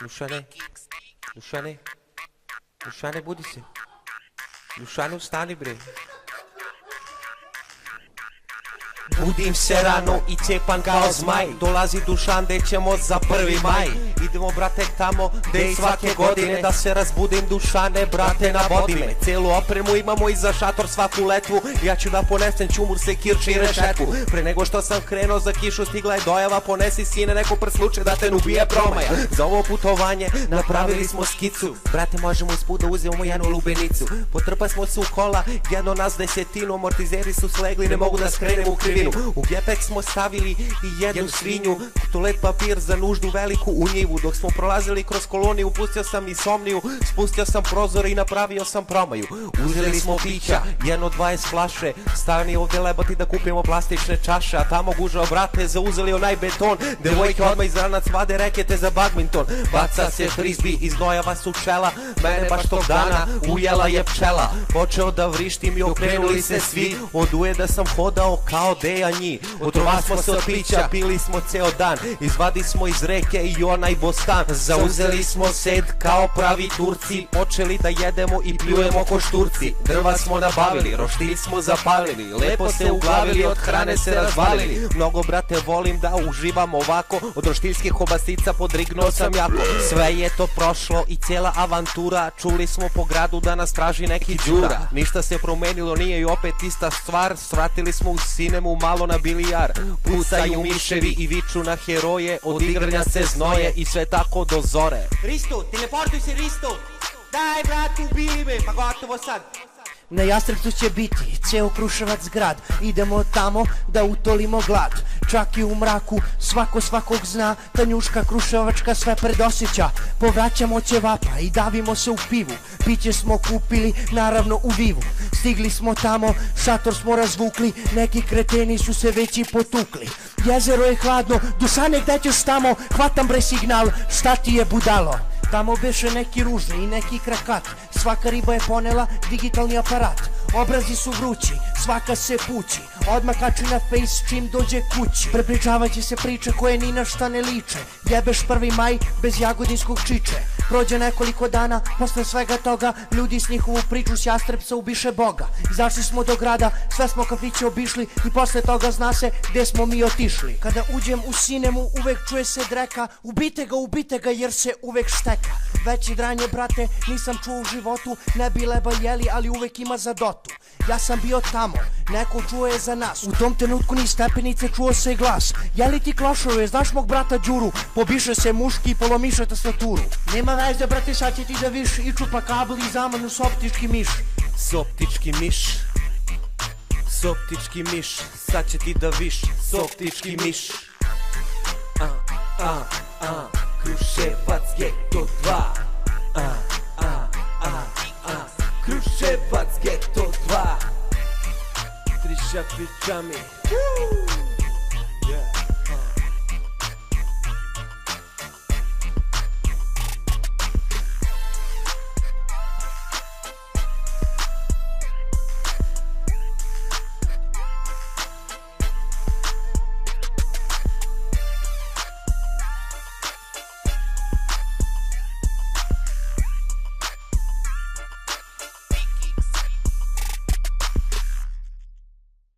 Dušane, Dušane, Dušane, budi se. Dušane, ustani bre. Budim se rano i cepan kao zmaj. Dolazi Dušan, gde ćemo za 1. maj. Idemo brate tamo gde i svake godine. Da se razbudim Dušane, brate navodi me. Celu opremu imamo i za šator svaku letvu. Ja ću da ponesem čumur, sekirče i rešetku. Pre nego što sam krenuo za kišu stigla je dojava. Ponesi sine neko prsluče da te ne ubije promaja. Za ovo putovanje napravili smo skicu. Brate možemo isput da uzimamo jednu lubenicu. Potrpa smo se u kola, jedno nas 10. Amortizeri su slegli, ne mogu da skrenemo u krivinu. U gepek smo stavili i jednu svinju, toalet papir za nuždu veliku u njivu. Dok smo prolazili kroz koloniju pustio sam insomniju, spustio sam prozore i napravio sam promaju. Uzeli smo pića, jedno 20 flaše, stani ovdje lebati da kupimo plastične čaše. A tamo gužao brate, zauzeli onaj beton, devojke odmah iz ranac vade rekete za badminton. Baca se frizbi, iznojava su čela, mene baš tog dana ujela je pčela. Počeo da vrištim i okrenuli se svi, oduje da sam hodao kao dejanji. Otrova smo se od pića, pili smo ceo dan, izvadi smo iz reke i onaj bostan. Zauzeli smo sed kao pravi Turci, počeli da jedemo i pljujemo ko šturci. Drva smo nabavili, roštilj smo zapalili, lepo se uglavili, od hrane se razvalili. Mnogo brate volim da uživam ovako, od roštiljskih obasica podrignuo sam jako. Sve je to prošlo i cijela avantura, čuli smo po gradu da nas traži neki đura. Ništa se promenilo, nije i opet ista stvar, svratili smo u sinemu malo na bilijar. Pucaju miševi i viču na heroje, od igranja se znoje i sve tako do zore. Risto, teleportuj se Risto! Daj brate, ubili me, pa gotovo sad! Na Jastrepcu će biti ceo Kruševac grad, idemo tamo da utolimo glad. Čak i u mraku svako svakog zna, Tanjuška Kruševačka sve predosjeća. Povraćamo ćevapa i davimo se u pivu, piće smo kupili naravno u Vivu. Stigli smo tamo, šator smo razvukli, neki kreteni su se već i potukli. Jezero je hladno, Dušane gde ćeš tamo, hvatam bre signal, šta ti je budalo? Tamo beše neki ruže i neki krakat, svaka riba je ponela digitalni aparat. Obrazi su vrući, svaka se pući, odmah kači na face čim dođe kući. Prepričavaće se priče koje ni na šta ne liče, jebeš 1. maj bez jagodinskog čiče. Prođe nekoliko dana, posle svega toga, ljudi s njihovu priču s Jastrepca ubiše Boga. Izašli smo do grada, sve smo kafiće obišli i posle toga zna se gde smo mi otišli. Kada uđem u sinemu uvek čuje se dreka, ubite ga jer se uvek šteka. Veći dranje brate nisam čuo u životu, ne bi leba jeli ali uvek ima za dotu. Ja sam bio tamo, neko čuo je za nas, u tom trenutku ni stepenice čuo se glas. Jeli ti klošove, znaš mog brata Đuru, pobiše se muški i polomiše tastaturu. Nema veze brate, sad će ti da viš, i čupa kabel i zamanu s optički miš. S optički miš, s optički miš, sad će ti da viš, s optički miš. Kruševac Geto 2, Kruševac Geto 2, Triša pičami.